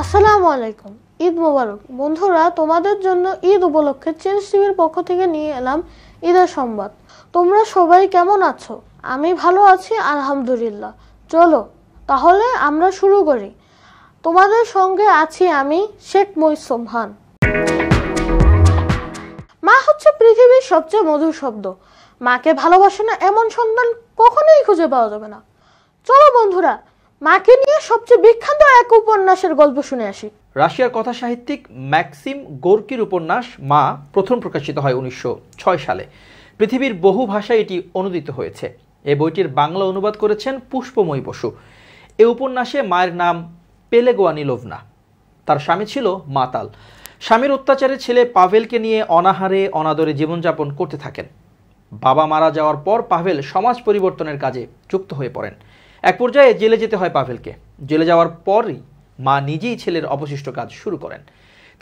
আসসালামু আলাইকুম, ঈদ মোবারক। বন্ধুরা, তোমাদের জন্য ঈদ উপলক্ষে চেঞ্জ টিভির পক্ষ থেকে নিয়ে এলাম ঈদের সংবাদ। তোমরা সবাই কেমন আছো? আমি ভালো আছি আলহামদুলিল্লাহ। চলো তাহলে আমরা শুরু করি। তোমাদের সঙ্গে আছি আমি, শেখ মইসুমহান। মা হচ্ছে পৃথিবীর সবচেয়ে মধুর শব্দ। মাকে ভালোবাসে না এমন সন্তান কখনোই খুঁজে পাওয়া যাবে না। চলো বন্ধুরা, মাকে নিয়ে সবচেয়ে বিখ্যাত এক উপন্যাসের গল্প শুনে আসি। রাশিয়ার কথা সাহিত্যিক ম্যাক্সিম গোর্কির উপন্যাস মা প্রথম প্রকাশিত হয় 1906 সালে। পৃথিবীর বহু ভাষায় এটি অনুদিত হয়েছে। এই বইটির বাংলা অনুবাদ করেছেন পুষ্পময়ী বসু। এই উপন্যাসে মায়ের নাম পেলেগোয়ানিলোভনা। তার স্বামী ছিল মাতাল। স্বামীর অত্যাচারে ছেলে পাভেলকে নিয়ে অনাহারে অনাদরে জীবনযাপন করতে থাকেন। বাবা মারা যাওয়ার পর পাভেল সমাজ পরিবর্তনের কাজে যুক্ত হয়ে পড়েন। এক পর্যায়ে জেলে যেতে হয় পাভেলকে। জেলে যাওয়ার পরই মা নিজেই ছেলের অবশিষ্ট কাজ শুরু করেন।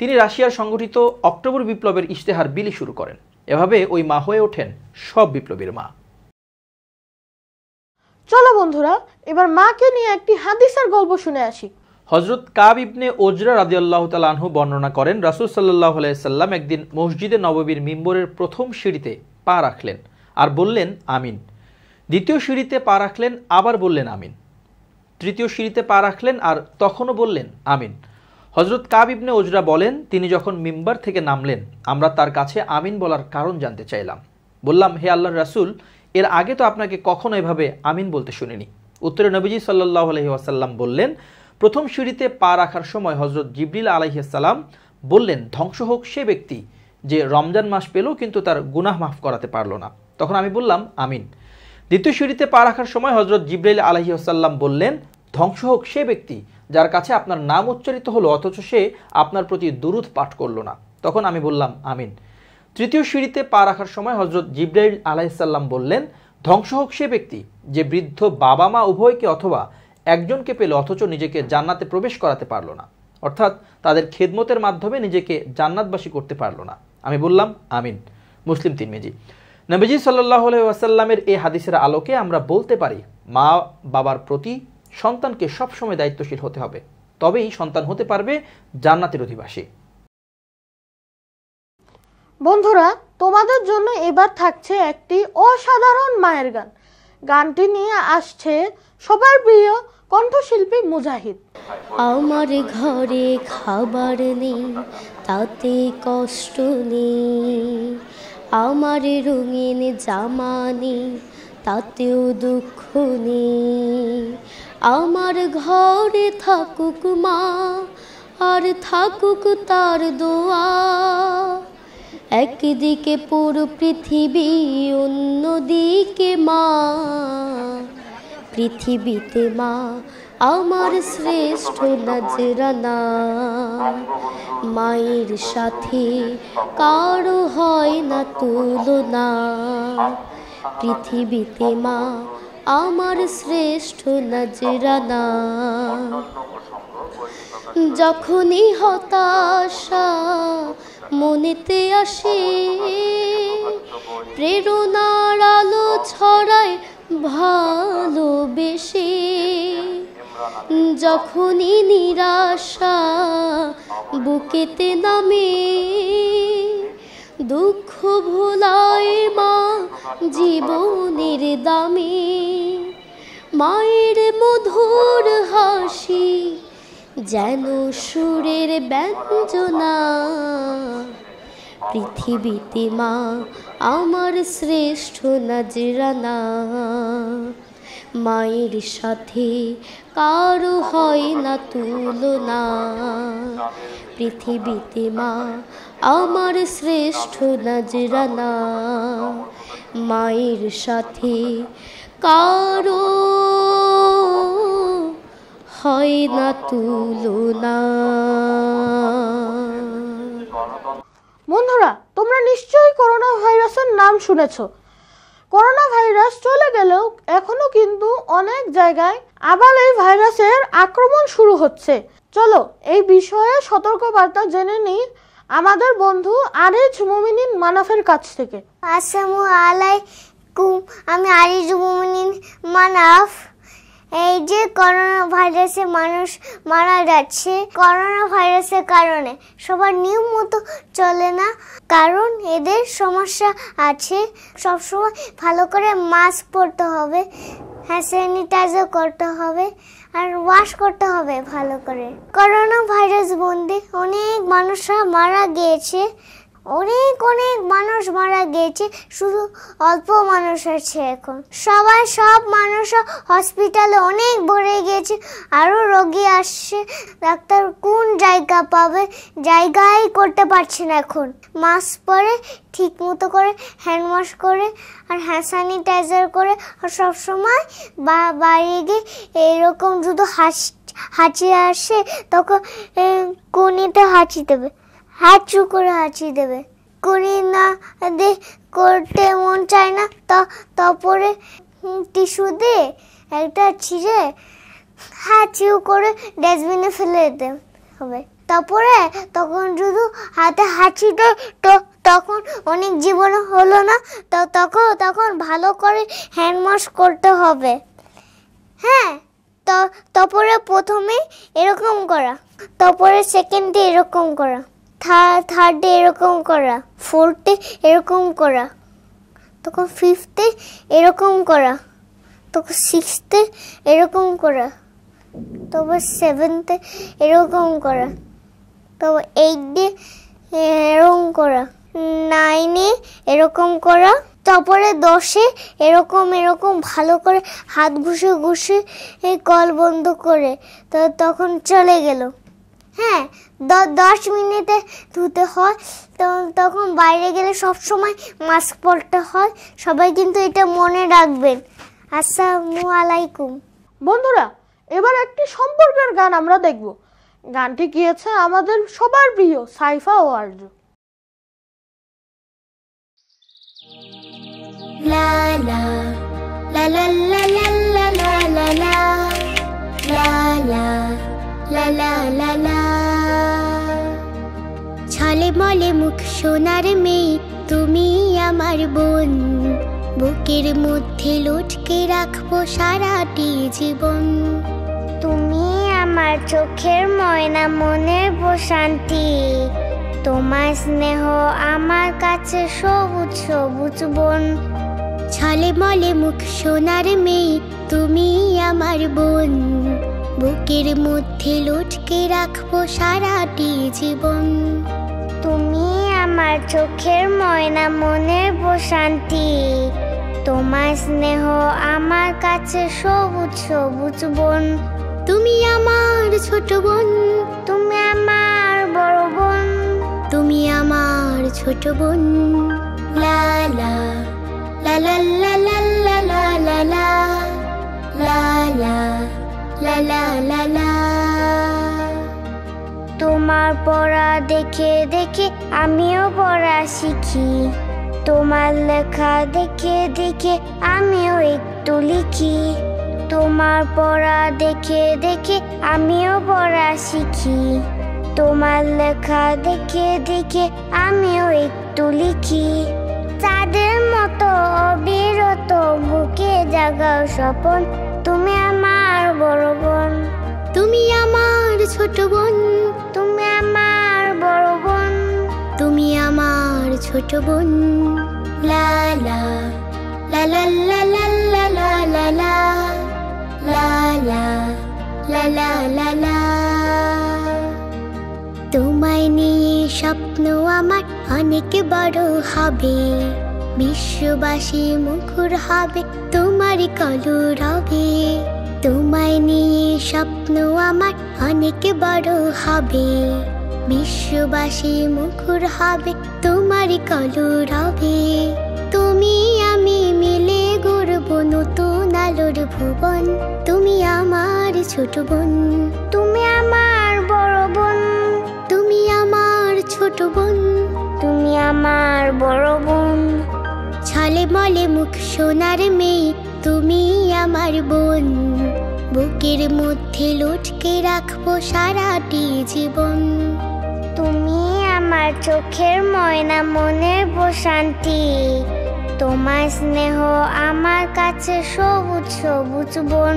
তিনি রাশিয়ার সংগঠিত অক্টোবর বিপ্লবের ইশতেহার বিলি শুরু করেন। এভাবে ওই মা হয়ে ওঠেন সব বিপ্লবীর মা। চলো বন্ধুরা, এবার মাকে নিয়ে একটি হাদিসের গল্প শুনে আসি। হযরত কাব ইবনে ওজরা রাদিয়াল্লাহু তাআলা আনহু বর্ণনা করেন, রাসূল সাল্লাল্লাহু আলাইহি সাল্লাম একদিন মসজিদে নববীর মিম্বরের প্রথম সিঁড়িতে পা রাখলেন আর বললেন আমিন। দ্বিতীয় সিঁড়িতে পা রাখলেন, আবার বললেন আমিন। তৃতীয় সিঁড়িতে পা রাখলেন আর তখনও বললেন আমিন। হযরত কাব ইবনে ওজরা বলেন, তিনি যখন মিম্বার থেকে নামলেন আমরা তার কাছে আমিন বলার কারণ জানতে চাইলাম। বললাম, হে আল্লাহর রাসূল, এর আগে তো আপনাকে কখনো এভাবে আমিন বলতে শুনিনি। উত্তরে নবীজি সাল্লাল্লাহু আলাইহি ওয়াসাল্লাম বললেন, প্রথম সিঁড়িতে পা রাখার সময় হযরত জিবরিল আলাইহিস সালাম বললেন, ধ্বংস হোক সে ব্যক্তি যে রমজান মাস পেল কিন্তু তার গুনাহ মাফ করাতে পারল না। তখন আমি বললাম আমিন। দ্বিতীয় সিঁড়িতে পা রাখার সময় হযরত জিবরাইল আলাইহিস সালাম বললেন, ধ্বংস হোক সে ব্যক্তি যার কাছে আপনার নাম উচ্চারিত হলো অথচ সে আপনার প্রতি দুরূদ পাঠ করল না। তখন আমি বললাম আমিন। তৃতীয় সিঁড়িতে পা রাখার সময় হযরত জিবরাইল আলাইহিস সালাম বললেন, ধ্বংস হোক সে ব্যক্তি যে বৃদ্ধ বাবা মা উভয়কে অথবা একজনকে পেল অথচ নিজেকে জান্নাতে প্রবেশ করাতে পারল না, অর্থাৎ তাদের খেদমতের মাধ্যমে নিজেকে জান্নাতবাসী করতে পারল না। আমি বললাম আমিন। মুসলিম তিরমিজি। নবীজি সাল্লাল্লাহু আলাইহি ওয়াসাল্লামের এই হাদিসের আলোকে আমরা বলতে পারি মা বাবার প্রতি সন্তানকে সবসময় দায়িত্বশীল হতে হবে, তবেই সন্তান হতে পারবে জান্নাতের অধিবাসী। বন্ধুরা, তোমাদের জন্য এবার থাকছে একটি অসাধারণ মায়ের গান। গানটি নিয়ে আসছে সবার প্রিয় কণ্ঠশিল্পী মুজাহিদ। আমার ঘরে খাবার নেই তাতে কষ্ট নেই, আমার রঙিন জামা নেই তাতেও দুঃখ নেই। আমার ঘরে থাকুক মা আর থাকুক তার দোয়া, একদিকে পুরো পৃথিবী অন্যদিকে মা। পৃথিবীতে মা আমার শ্রেষ্ঠ নজরানা, মায়ের সাথে কারো হয় না তুলনা। পৃথিবীতে মা আমার শ্রেষ্ঠ নজরানা। যখনই হতাশা মনেতে আসে, প্রেরণার আলো ছড়ায় ভালোবেসে। যখনই নিরাশা বুকেতে নামে, দুঃখ ভোলায় মা জীবনের দামে। মায়ের মধুর হাসি যেন সুরের ব্যঞ্জনা। পৃথিবীতে মা আমার শ্রেষ্ঠ নজরানা, মায়ের সাথে কারো হয় না তুলনা। পৃথিবীতে মা আমার শ্রেষ্ঠ নজরানা, মায়ের সাথে কারো হয় না তুলনা। বন্ধুরা, তোমরা নিশ্চয়ই করোনা ভাইরাসের নাম শুনেছো। করোনা ভাইরাস চলে গেলেও এখনো কিন্তু অনেক জায়গায় আবার এই ভাইরাসের আক্রমণ শুরু হচ্ছে। চলো এই বিষয়ে সতর্কবার্তা জেনে নিই আমাদের বন্ধু আরিজ মুমিনিন মানাফের কাছ থেকে। আসসালামু আলাইকুম, আমি আরিজ মুমিনিন মানাফ। এই যে করোনা ভাইরাসে মানুষ মারা যাচ্ছে, করোনা ভাইরাসের কারণে সবার নিয়ম মতো চলে না, কারণ এদের সমস্যা আছে। সবসময় ভালো করে মাস্ক পরতে হবে, হ্যান্ড স্যানিটাইজার করতে হবে, আর ওয়াশ করতে হবে ভালো করে। করোনা ভাইরাস বন্দি অনেক মানুষরা মারা গিয়েছে, অনেক মানুষ মারা গিয়েছে, শুধু অল্প মানুষ আছে এখন। সব মানুষ হসপিটালে অনেক ভরে গিয়েছে, আরো রোগী আসছে, ডাক্তার কোন জায়গা পাবে, জায়গায় করতে পারছে না এখন। মাস্ক পরে ঠিক মতো করে হ্যান্ড ওয়াশ করে আর হ্যান্ড স্যানিটাইজার করে, আর সবসময় বাইরে গিয়ে এরকম যদি হাঁচি আসে তখন কোনিতে হাঁচি দেবে, হাঁচু করে হাঁচি দেবে। করি না করতে মন চায় না, তারপরে টিস্যু দিয়ে একটা ছিঁড়ে হাঁচিও করে ডাস্টবিনে ফেলে দিতে হবে। তারপরে তখন শুধু হাতে হাঁচি দেয়, তখন অনেক জীবন হলো না, তখন ভালো করে হ্যান্ড ওয়াশ করতে হবে। হ্যাঁ, তারপরে প্রথমে এরকম করা, তারপরে সেকেন্ডে এরকম করা, থার্ডে এরকম করা, ফোর্থে এরকম করা, তখন ফিফথে এরকম করা, তখন সিক্সথে এরকম করা, তারপর সেভেন্থে এরকম করা, তারপর এইটে এরকম করা, নাইনে এরকম করা, তারপরে 10-এ এরকম ভালো করে হাত ঘুষে কল বন্ধ করে তখন চলে গেল। হ্যাঁ, 10 মিনিটে ধুতে হয়, তখন বাইরে গেলে সব সময় মাস্ক পরতে হয়। সবাই কিন্তু এটা মনে রাখবেন। আসসালামু আলাইকুম। বন্ধুরা, এবার একটি সম্পর্কের গান আমরা দেখব। গানটি গিয়েছে আমাদের সবার প্রিয় সাইফা ও আরজু। লা লা লা লা লা লা লা লা লা লা লা লা লা লা লা। ছলে মলে মুখ সোনার মেয়ে, তুমি আমার বোন, বুকের মধ্যে লটকে রাখবো সারাটি জীবন। তুমি আমার চোখের ময়না, মনের প্রশান্তি, তোমার স্নেহ আমার কাছে সবুজ সবুজ বন। ছলে মলে মুখ সোনার মেয়ে, তুমি আমার বোন, বুকের মধ্যে লটকে রাখবো সারাটি জীবন। তুমি আমার চোখের ময়না, মনের প্রশান্তি, তোমার স্নেহ আমার কাছে সবুজ সবুজ বন। তুমি আমার ছোট বোন, তুমি আমার বড় বোন, তুমি আমার ছোট বোন। লা লা লা লা লা লা লা লা লা লা লা লা লা লা লা। তোমার পড়া দেখে দেখে আমিও পড়া শিখি, তোমার লেখা দেখে দেখে আমিও একটু লিখি। তোমার পড়া দেখে দেখে আমিও পড়া শিখি, তোমার লেখা দেখে দেখে আমিও একটু লিখি। চাঁদের মতো অবিরত বুকে জাগাও স্বপন, তুমি আমার বড় বোন। তুমি আমার ছোট বোন, তুমি আমার বড় বোন, তুমি আমার ছোট বোন। লা লা লা লা লা লা লা লা লা লা লা লা লা লা লা। তোমায় নিয়ে স্বপ্ন আমার অনেক বড় হবে, বিশ্ববাসী মুখর হবে তোমার কলরবে। তোমায় নিয়ে স্বপ্ন আমার অনেক বড় হবে, বিশ্ববাসী মুখর হবে তোমার কলরবে। তুমি আমি মিলে গড়ব নতুন আলোর ভুবন, তুমি আমার ছোট বোন। তুমি আমার বড় বোন, তুমি আমার ছোট বোন, তুমি আমার বড় বোন। ছলে মলে মুখ সোনার মেয়ে, তুমি আমার বোন, বুকের মধ্যে লটকে রাখবো সারাটি জীবন। তুমি আমার চোখের ময়না, মনের প্রশান্তি, তোমার স্নেহ আমার কাছে সবুজ সবুজ বন।